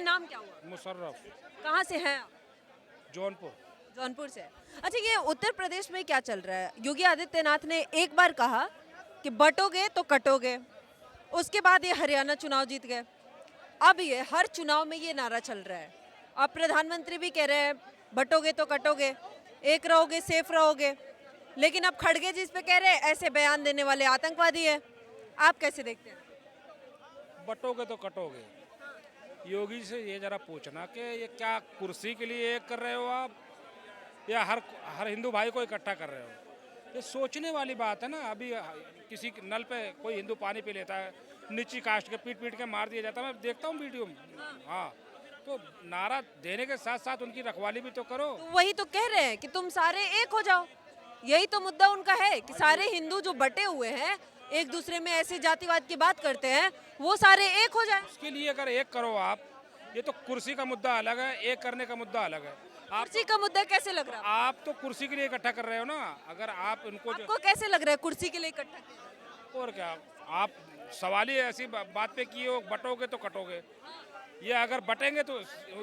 नाम क्या हुआ? मुशर्रफ। कहाँ से हैं आप? जौनपुर। जौनपुर से। अच्छा, ये उत्तर प्रदेश में क्या चल रहा है? योगी आदित्यनाथ ने एक बार कहा कि बटोगे तो कटोगे, उसके बाद ये हरियाणा चुनाव जीत गए। अब ये हर चुनाव में ये नारा चल रहा है। अब प्रधानमंत्री भी कह रहे हैं बटोगे तो कटोगे, एक रहोगे सेफ रहोगे। लेकिन अब खड़गे जी इस पे कह रहे हैं ऐसे बयान देने वाले आतंकवादी है। आप कैसे देखते हैं? बटोगे तो कटोगे। योगी से ये जरा पूछना कि ये क्या कुर्सी के लिए एक कर रहे हो आप, या हर हर हिंदू भाई को इकट्ठा कर रहे हो? ये सोचने वाली बात है ना। अभी किसी के नल पे कोई हिंदू पानी पी लेता है, नीची कास्ट के पीट पीट के मार दिया जाता है, मैं देखता हूँ वीडियो में। हाँ, तो नारा देने के साथ साथ उनकी रखवाली भी तो करो। तो वही तो कह रहे हैं कि तुम सारे एक हो जाओ। यही तो मुद्दा उनका है कि सारे हिंदू जो बटे हुए हैं, एक दूसरे में ऐसे जातिवाद की बात करते हैं, वो सारे एक हो जाए। उसके लिए अगर एक करो आप, ये तो कुर्सी का मुद्दा अलग है, एक करने का मुद्दा अलग है। आप कुर्सी का मुद्दा कैसे लग रहा है? आप तो कुर्सी के लिए इकट्ठा कर रहे हो ना। अगर आप इनको आपको कैसे लग रहा है कुर्सी के लिए इकट्ठा किया? और क्या, आप सवाल ही ऐसी बात पे किए हो, बटोगे तो कटोगे। ये अगर बटेंगे तो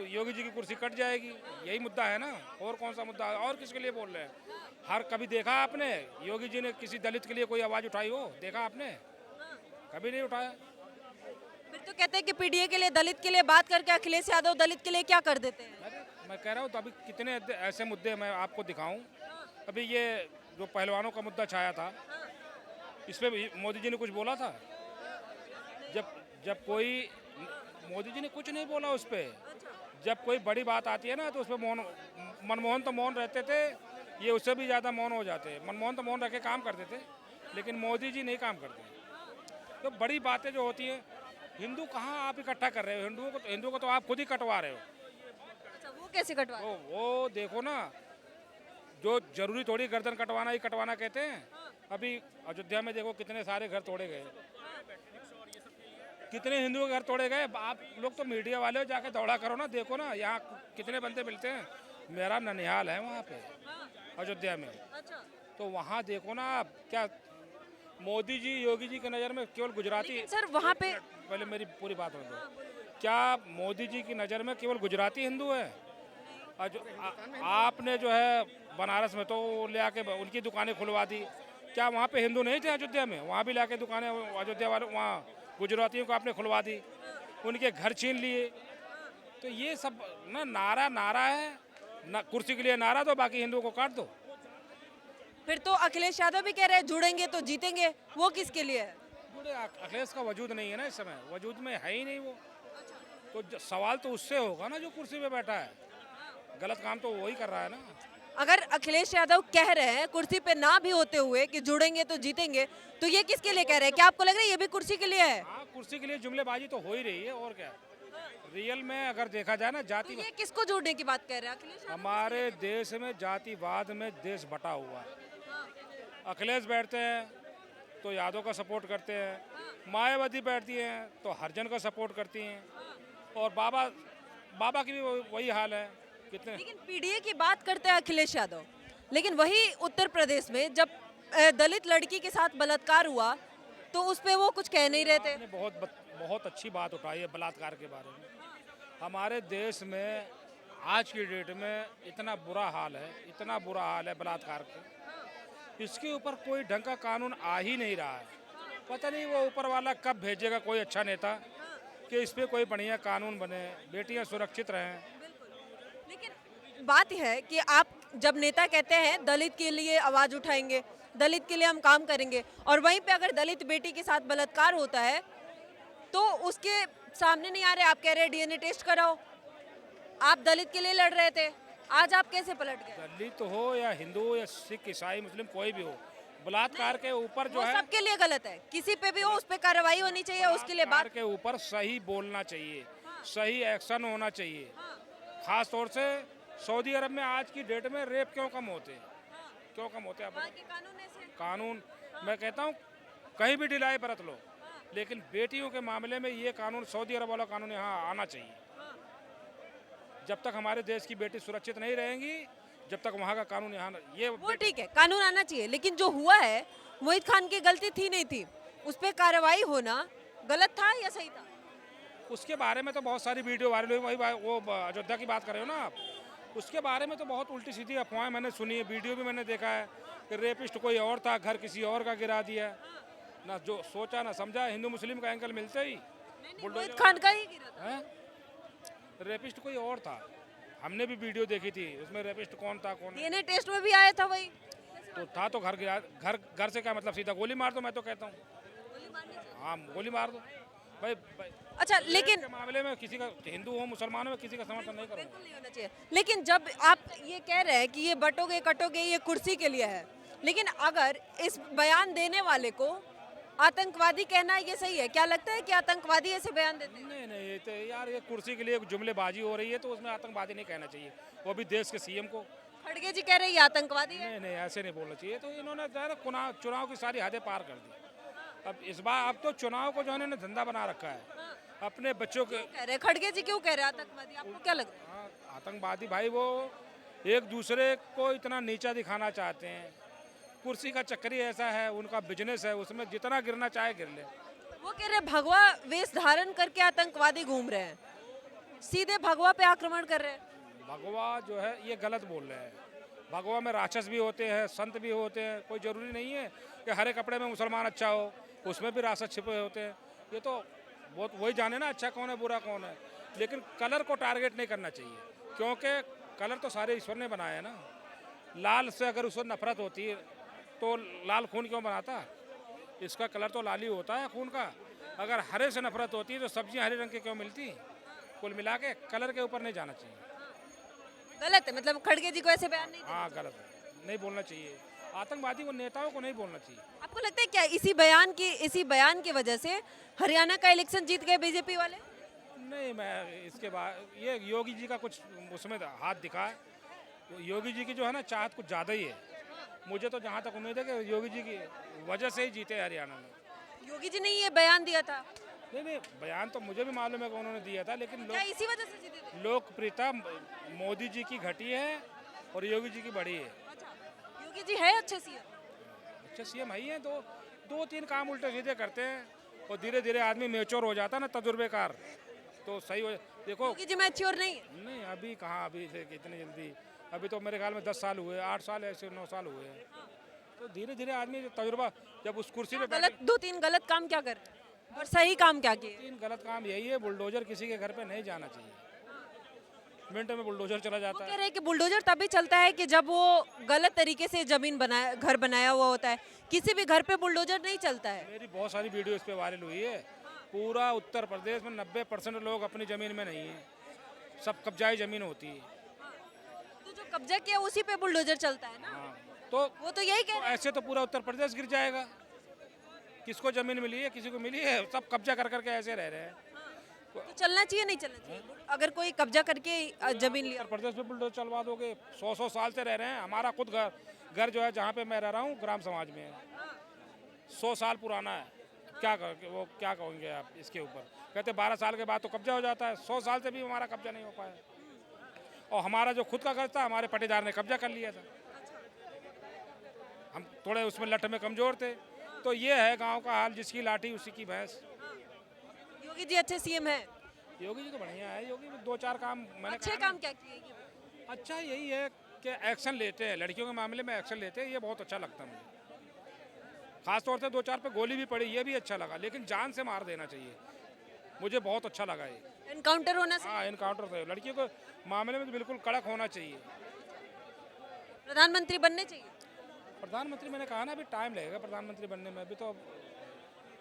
योगी जी की कुर्सी कट जाएगी, यही मुद्दा है ना। और कौन सा मुद्दा है? और किसके लिए बोल रहे हैं? हर कभी देखा आपने योगी जी ने किसी दलित के लिए कोई आवाज उठाई हो? देखा आपने? कभी नहीं उठाया। फिर तो कहते हैं कि पीडीए के लिए, दलित के लिए बात करके अखिलेश यादव दलित के लिए क्या कर देते हैं? अरे मैं कह रहा हूँ, तो अभी कितने ऐसे मुद्दे मैं आपको दिखाऊं। अभी ये जो पहलवानों का मुद्दा छाया था, इस पे भी मोदी जी ने कुछ बोला था? जब जब कोई मोदी जी ने कुछ नहीं बोला उस पे। जब कोई बड़ी बात आती है ना, तो उस पर मौन, मनमोहन तो मौन रहते थे, ये उससे भी ज़्यादा मौन हो जाते। मनमोहन तो मौन रह के काम करते थे, लेकिन मोदी जी नहीं काम करते। तो बड़ी बातें जो होती हैं, हिंदू कहाँ आप इकट्ठा कर रहे हो? हिंदुओं को तो आप खुद ही कटवा रहे हो। अच्छा, वो कैसे कटवा? वो देखो ना, जो जरूरी थोड़ी गर्दन कटवाना ही कटवाना कहते हैं। अभी अयोध्या में देखो कितने सारे घर तोड़े गए, कितने हिंदुओं के घर तोड़े गए। आप लोग तो मीडिया वाले हो, जाके दौड़ा करो ना, देखो ना यहाँ कितने बंदे मिलते हैं। मेरा ननिहाल है वहाँ पे अयोध्या में, अच्छा, तो वहाँ देखो ना आप, क्या मोदी जी योगी जी की नज़र में केवल गुजराती। लेकिन सर वहाँ पे पहले मेरी पूरी बात होने दो। क्या मोदी जी की नज़र में केवल गुजराती हिंदू है? आपने जो है बनारस में तो ले आके उनकी दुकानें खुलवा दी। क्या वहाँ पे हिंदू नहीं थे अयोध्या में? वहाँ भी लाके दुकानें अयोध्या वाले वहाँ गुजरातियों को आपने खुलवा दी, उनके घर छीन लिए। तो ये सब ना नारा नारा है ना। कुर्सी के लिए नारा दो, बाकी हिंदुओं को काट दो। फिर तो अखिलेश यादव भी कह रहे हैं जुड़ेंगे तो जीतेंगे, वो किसके लिए है? जुड़े, अखिलेश का वजूद नहीं है ना इस समय, वजूद में है ही नहीं वो। तो सवाल तो उससे होगा ना जो कुर्सी पे बैठा है। गलत काम तो वही कर रहा है ना। अगर अखिलेश यादव कह रहे हैं कुर्सी पे ना भी होते हुए कि जुड़ेंगे तो जीतेंगे, तो ये किसके लिए कह रहे हैं? क्या आपको लग रहा है ये भी कुर्सी के लिए है? हाँ, कुर्सी के लिए जुमलेबाजी तो हो ही रही है, और क्या। रियल में अगर देखा जाए ना, तो जाति ये किसको जोड़ने की बात कह रहे हैं अखिलेश यादव? हमारे देश में जातिवाद में देश बटा हुआ है। अखिलेश बैठते हैं तो यादव का सपोर्ट करते हैं, मायावती बैठती हैं तो हरिजन का सपोर्ट करती हैं, और बाबा की भी वही हाल है। कितने लेकिन पीडीए की बात करते हैं अखिलेश यादव, लेकिन वही उत्तर प्रदेश में जब दलित लड़की के साथ बलात्कार हुआ तो उस पे वो कुछ कह नहीं रहे थे। आपने बहुत अच्छी बात उठाई है बलात्कार के बारे में। हमारे देश में आज की डेट में इतना बुरा हाल है, इतना बुरा हाल है बलात्कार का, इसके ऊपर कोई ढंग का कानून आ ही नहीं रहा है। पता नहीं वो ऊपर वाला कब भेजेगा कोई अच्छा नेता कि इस पे कोई बढ़िया कानून बने, बेटियां सुरक्षित रहें। लेकिन बात यह है कि आप जब नेता कहते हैं दलित के लिए आवाज उठाएंगे, दलित के लिए हम काम करेंगे, और वहीं पे अगर दलित बेटी के साथ बलात्कार होता है तो उसके सामने नहीं आ रहे, आप कह रहे हैं डीएनए टेस्ट कराओ। आप दलित के लिए लड़ रहे थे, आज आप कैसे पलट गए? दलित हो या हिंदू हो या सिख ईसाई मुस्लिम कोई भी हो, बलात्कार के ऊपर जो वो है, सबके लिए गलत है, किसी पे भी हो उस पे कार्रवाई होनी चाहिए, उसके लिए बलात्कार बात। के ऊपर सही बोलना चाहिए, सही एक्शन होना चाहिए। खास तौर से सऊदी अरब में आज की डेट में रेप क्यों कम होते हैं? क्यों कम होते हैं आप वहाँ बताओ? के कानून ऐसे हैं। कानून, मैं कहता हूँ कहीं भी ढिलाई बरत लो, लेकिन बेटियों के मामले में ये कानून, सऊदी अरब वाला कानून यहाँ आना चाहिए। जब तक हमारे देश की बेटी सुरक्षित नहीं रहेंगी, जब तक वहाँ का कानून यहाँ ये वो ठीक है, कानून आना चाहिए, लेकिन जो हुआ है मोहित खान की गलती थी नहीं थी, उस पर कार्रवाई होना गलत था या सही था? उसके बारे में तो बहुत सारी वीडियो वायरल हुई, वो अयोध्या की बात कर रहे हो ना आप, उसके बारे में तो बहुत उल्टी सीधी अफवाहें मैंने सुनी है, वीडियो भी मैंने देखा है कि रेपिस्ट कोई और था, घर किसी और का गिरा दिया। ना जो सोचा ना समझा, हिंदू मुस्लिम का एंगल मिलते ही मोहित खान का ही गिरा था। हैं, रेपिस्ट कोई और था। हमने भी वीडियो देखी थी, उसमें रेपिस्ट कौन था कौन नहीं। डीएनए टेस्ट में भी आया था वही। तो था तो घर गिरा, घर से क्या मतलब, सीधा गोली मार दो, मैं तो कहता हूँ। हाँ, गोली मार दो भाई। अच्छा, लेकिन के मामले में किसी का, हिंदू हो मुसलमान हो, किसी का समर्थन नहीं करूँगा। बिल्कुल नहीं होना चाहिए। लेकिन जब आप ये कह रहे हैं कि ये बटोगे कटोगे ये कुर्सी के लिए है, लेकिन अगर इस बयान देने वाले को आतंकवादी कहना ये सही है? क्या लगता है कि आतंकवादी ऐसे बयान देते हैं? नहीं नहीं, ये तो यार ये कुर्सी के लिए जुमलेबाजी हो रही है, तो उसमें आतंकवादी नहीं कहना चाहिए, वो भी देश के सीएम को। खड़गे जी कह रहे हैं ये आतंकवादी है। नहीं नहीं, ऐसे नहीं बोलना चाहिए। तो इन्होंने जो है ना चुनाव की सारी हदें पार कर दी। अब इस बार अब तो चुनाव को जो है इन्होंने धंधा बना रखा है अपने बच्चों के। कह रहे हैं खड़गे जी क्यों कह रहे हैं आतंकवादी? आपको क्या लगता है? हाँ, आतंकवादी भाई वो एक दूसरे को इतना नीचा दिखाना चाहते हैं। कुर्सी का चक्कर ही ऐसा है, उनका बिजनेस है, उसमें जितना गिरना चाहे गिर ले। वो कह रहे हैं भगवा वेश धारण करके आतंकवादी घूम रहे हैं, सीधे भगवा पे आक्रमण कर रहे हैं। भगवा जो है ये गलत बोल रहे हैं। भगवा में राक्षस भी होते हैं, संत भी होते हैं, कोई ज़रूरी नहीं है कि हरे कपड़े में मुसलमान अच्छा हो, उसमें भी राक्षस छिपे होते हैं। ये तो बहुत वही जाने ना अच्छा कौन है बुरा कौन है। लेकिन कलर को टारगेट नहीं करना चाहिए, क्योंकि कलर तो सारे ईश्वर ने बनाया है ना। लाल से अगर उससे नफरत होती है तो लाल खून क्यों बनाता? इसका कलर तो लाल ही होता है खून का। अगर हरे से नफरत होती है तो सब्जियां हरे रंग की क्यों मिलती? कुल मिला के कलर के ऊपर नहीं जाना चाहिए। गलत है, मतलब खड़गे जी को ऐसे बयान नहीं हाँ, गलत है, नहीं बोलना चाहिए। आतंकवादी को नेताओं को नहीं बोलना चाहिए। आपको लगता है क्या इसी बयान की वजह से हरियाणा का इलेक्शन जीत गए बीजेपी वाले? नहीं, मैं इसके बाद ये योगी जी का कुछ उसमें हाथ दिखा है। तो योगी जी की जो है ना चाहत कुछ ज़्यादा ही है। मुझे तो जहाँ तक उम्मीद है कि योगी जी की वजह से ही जीते हरियाणा में। योगी जी ने ये बयान दिया था, नहीं नहीं, बयान तो मुझे भी मालूम है कि उन्होंने दिया था, लेकिन क्या इसी वजह से जीते थे? लोकप्रियता मोदी जी की घटी है और योगी जी की बढ़ी है। अच्छा, योगी जी है अच्छे सीएम? अच्छे सीएम है ही हैं, दो तीन काम उल्टे सीधे करते हैं और धीरे धीरे आदमी मैच्योर हो जाता है ना, तजुर्बेकार, तो सही हो। देखो योगी जी मैच्योर नहीं है। नहीं, अभी कहाँ, अभी से इतनी जल्दी, अभी तो मेरे ख्याल में 10 साल हुए, 8 साल ऐसे 9 साल हुए हैं। तो धीरे धीरे आदमी तजुर्बा जब उस कुर्सी पे गलत 2-3 गलत काम क्या कर रहे हैं और सही काम क्या किए? तीन गलत काम यही है, बुलडोजर किसी के घर पे नहीं जाना चाहिए। मिनटों में बुलडोजर चला वो जाता कह है। रहे हैं कि बुलडोजर तभी चलता है कि जब वो गलत तरीके से घर बनाया हुआ होता है। किसी भी घर पे बुलडोजर नहीं चलता है। मेरी बहुत सारी वीडियो इस पे वायरल हुई है। पूरा उत्तर प्रदेश में 90% लोग अपनी ज़मीन में नहीं है, सब कब्जाई ज़मीन होती है। तो जो कब्जा किया उसी पे बुलडोजर चलता है ना। हाँ, तो वो तो यही कह रहे हैं। ऐसे तो पूरा उत्तर प्रदेश गिर जाएगा। किसको ज़मीन मिली है, किसी को मिली है, सब कब्जा कर करके ऐसे रह रहे हैं। तो चलना चाहिए नहीं चलना चाहिए? अगर कोई कब्जा करके जमीन लिया। उत्तर प्रदेश में बुलडोजर चलवा दोगे, 100 साल से रह रहे हैं। हमारा खुद घर जो है जहाँ पे मैं रह रहा हूँ ग्राम समाज में है, 100 साल पुराना है। वो क्या कहोगे आप इसके ऊपर? कहते 12 साल के बाद तो कब्जा हो जाता है, 100 साल से भी हमारा कब्जा नहीं हो पाया। और हमारा जो खुद का घर था हमारे पट्टेदार ने कब्जा कर लिया था। हम थोड़े उसमें लठ में कमज़ोर थे। तो ये है गांव का हाल, जिसकी लाठी उसी की भैंस। योगी जी अच्छे सीएम है? योगी जी तो बढ़िया है। योगी भी 2-4 काम मैंने अच्छे कहा ना। काम क्या किए ये बताइए। अच्छा यही है कि एक्शन लेते हैं, लड़कियों के मामले में एक्शन लेते हैं, ये बहुत अच्छा लगता है मुझे। खास तौर से 2-4 पे गोली भी पड़ी, ये भी अच्छा लगा, लेकिन जान से मार देना चाहिए, मुझे बहुत अच्छा लगा ये। एनकाउंटर होना चाहिए। हाँ, एनकाउंटर से लड़कियों के मामले में तो बिल्कुल कड़क होना चाहिए। प्रधानमंत्री बनने चाहिए। प्रधानमंत्री मैंने कहा ना अभी टाइम लगेगा प्रधानमंत्री बनने में। अभी तो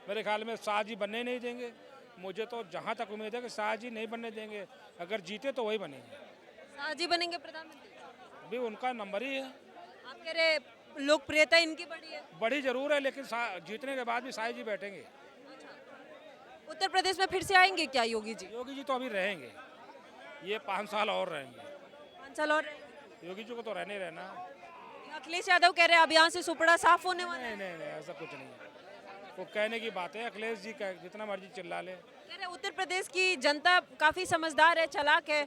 मेरे ख्याल में शाह जी बनने नहीं देंगे। मुझे तो जहाँ तक उम्मीद है कि शाह जी नहीं बनने देंगे, अगर जीते तो वही बनेंगे। शाह जी बनेंगे प्रधानमंत्री? अभी उनका नंबर ही है। आप कह रहे लोकप्रियता इनकी बड़ी है। बड़ी जरूर है, लेकिन जीतने के बाद भी शाह जी बैठेंगे। उत्तर प्रदेश में फिर से आएंगे क्या योगी जी? योगी जी तो अभी रहेंगे, ये 5 साल और रहेंगे। 5 साल और रहेंगे। योगी जी को तो रहने ही रहना। अखिलेश यादव कह रहे हैं अब यहाँ से सुपड़ा साफ होने वाला है। नहीं नहीं, ऐसा कुछ नहीं है, वो कहने की बात है। अखिलेश जी का जितना मर्जी चिल्ला ले। कह रहे उत्तर प्रदेश की जनता काफी समझदार है, चालाक है।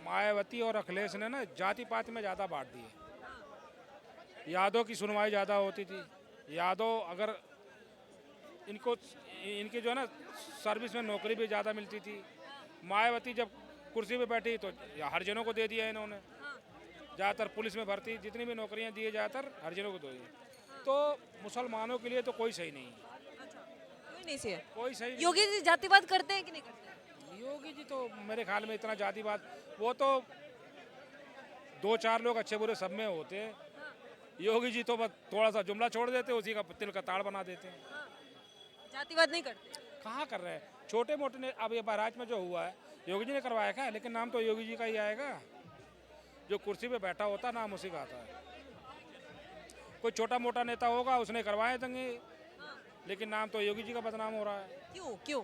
मायावती और अखिलेश ने ना जाति पाति में ज़्यादा बांट दिए। यादव की सुनवाई ज़्यादा होती थी। यादव अगर इनको इनकी जो है ना सर्विस में नौकरी भी ज़्यादा मिलती थी। मायावती जब कुर्सी पे बैठी तो हरिजनों को दे दिया इन्होंने। ज़्यादातर पुलिस में भर्ती जितनी भी नौकरियां दिए ज़्यादातर हरिजनों को दे दी। तो मुसलमानों के लिए तो कोई सही नहीं है, कोई नहीं सही है। कोई सही नहीं। योगी जी जातिवाद करते हैं कि नहीं करते? योगी जी तो मेरे ख्याल में इतना जातिवाद, वो तो 2-4 लोग अच्छे बुरे सब में होते हैं। योगी जी तो बस थोड़ा सा जुमला छोड़ देते, उसी का तिल का ताड़ बना देते हैं। जातिवाद नहीं करते। कहाँ कर रहे हैं? छोटे मोटे ने, अब ये बहराइच में जो हुआ है योगी जी ने करवाया क्या? लेकिन नाम तो योगी जी का ही आएगा। जो कुर्सी पे बैठा होता नाम उसी का आता है। कोई छोटा मोटा नेता होगा उसने करवाए दंगे, लेकिन नाम तो योगी जी का बदनाम हो रहा है। क्यों क्यों?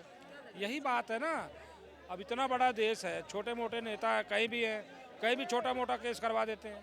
यही बात है ना, अब इतना बड़ा देश है, छोटे मोटे नेता कहीं भी हैं, कहीं भी छोटा मोटा केस करवा देते हैं।